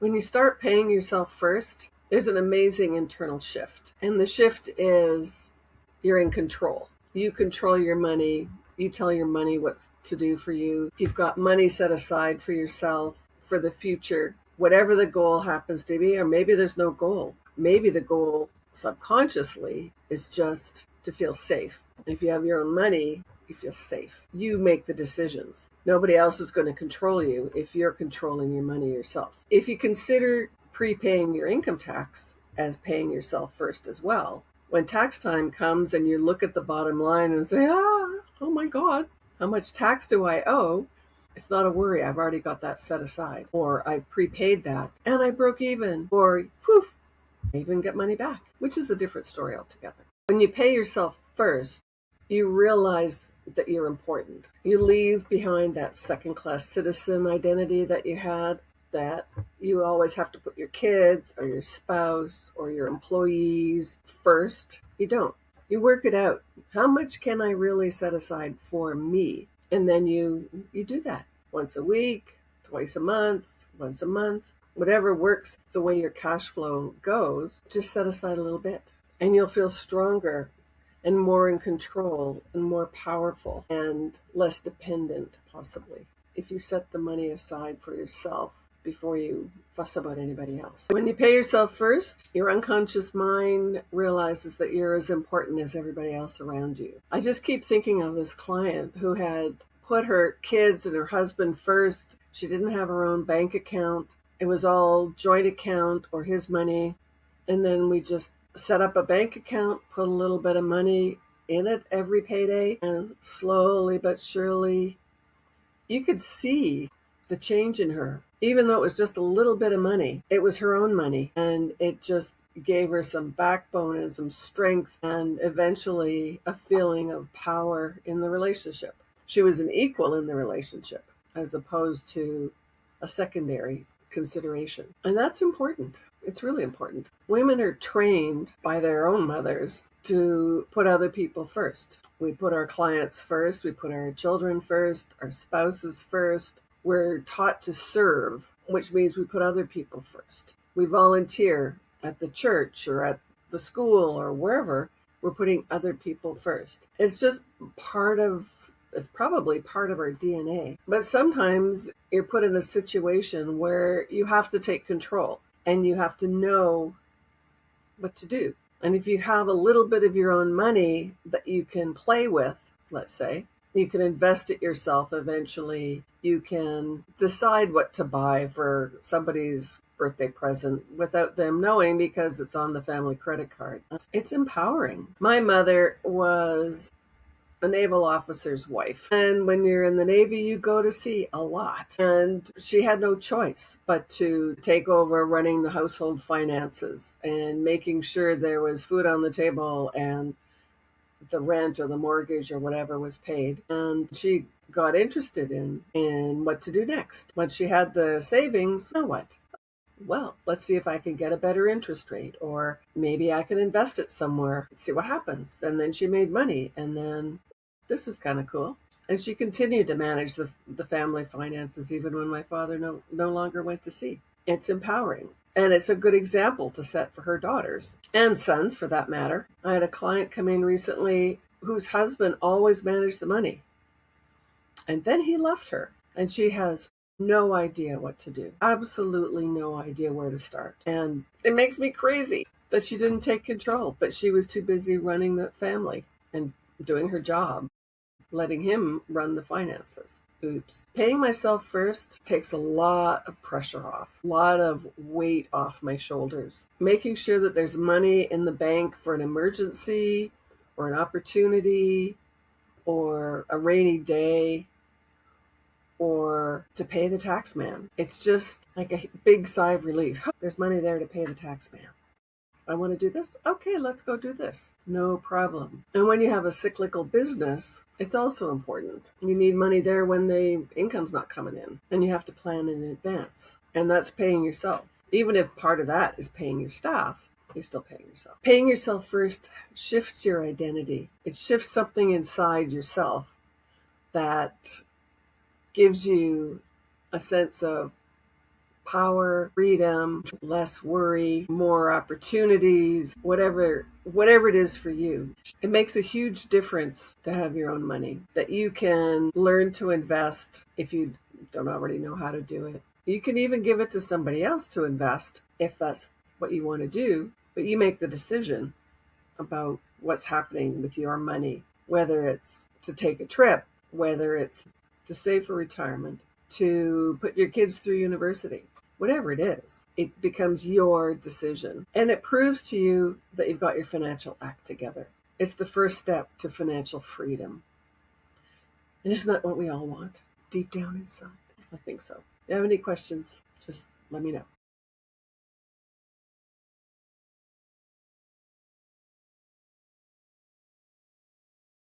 When you start paying yourself first, there's an amazing internal shift. And the shift is you're in control. You control your money. You tell your money what to do for you. You've got money set aside for yourself, for the future, whatever the goal happens to be, or maybe there's no goal. Maybe the goal subconsciously is just to feel safe. If you have your own money, you feel safe. You make the decisions. Nobody else is going to control you if you're controlling your money yourself. If you consider prepaying your income tax as paying yourself first as well, when tax time comes and you look at the bottom line and say, oh my God, how much tax do I owe? It's not a worry. I've already got that set aside. Or I prepaid that and I broke even. Or poof, I even get money back, which is a different story altogether. When you pay yourself first, you realize that you're important. You leave behind that second-class citizen identity that you had, that you always have to put your kids or your spouse or your employees first. You don't. You work it out. How much can I really set aside for me? And then you do that once a week, twice a month, once a month, whatever works the way your cash flow goes. Just set aside a little bit and you'll feel stronger and more in control and more powerful and less dependent, possibly, if you set the money aside for yourself before you fuss about anybody else. When you pay yourself first, your unconscious mind realizes that you're as important as everybody else around you. I just keep thinking of this client who had put her kids and her husband first. She didn't have her own bank account. It was all joint account or his money. And then we just set up a bank account, put a little bit of money in it every payday, and slowly but surely you could see the change in her. Even though it was just a little bit of money, it was her own money, and it just gave her some backbone and some strength and eventually a feeling of power in the relationship. She was an equal in the relationship as opposed to a secondary consideration. And that's important. It's really important. Women are trained by their own mothers to put other people first. We put our clients first. We put our children first, our spouses first. We're taught to serve, which means we put other people first. We volunteer at the church or at the school or wherever. We're putting other people first. It's just it's probably part of our DNA. But sometimes you're put in a situation where you have to take control and you have to know what to do. And if you have a little bit of your own money that you can play with, let's say, you can invest it yourself eventually. You can decide what to buy for somebody's birthday present without them knowing because it's on the family credit card. It's empowering. My mother was a naval officer's wife. And when you're in the Navy, you go to sea a lot. And she had no choice but to take over running the household finances and making sure there was food on the table and the rent or the mortgage or whatever was paid. And she got interested in what to do next. Once she had the savings, now what? Well, let's see if I can get a better interest rate, or maybe I can invest it somewhere and see what happens. And then she made money, and then this is kind of cool. And she continued to manage the family finances even when my father no longer went to sea. It's empowering. And it's a good example to set for her daughters and sons, for that matter. I had a client come in recently whose husband always managed the money. And then he left her, and she has no idea what to do. Absolutely no idea where to start. And it makes me crazy that she didn't take control, but she was too busy running the family and doing her job, letting him run the finances. Oops. Paying myself first takes a lot of pressure off, a lot of weight off my shoulders. Making sure that there's money in the bank for an emergency or an opportunity or a rainy day or to pay the tax man. It's just like a big sigh of relief. There's money there to pay the tax man. I want to do this? Okay, let's go do this. No problem. And when you have a cyclical business, it's also important. You need money there when the income's not coming in, and you have to plan in advance. And that's paying yourself. Even if part of that is paying your staff, you're still paying yourself. Paying yourself first shifts your identity. It shifts something inside yourself that gives you a sense of power, freedom, less worry, more opportunities, whatever it is for you. It makes a huge difference to have your own money, that you can learn to invest if you don't already know how to do it. You can even give it to somebody else to invest if that's what you want to do, but you make the decision about what's happening with your money, whether it's to take a trip, whether it's to save for retirement, to put your kids through university, whatever it is, it becomes your decision. And it proves to you that you've got your financial act together. It's the first step to financial freedom. And isn't that what we all want deep down inside? I think so. If you have any questions, just let me know.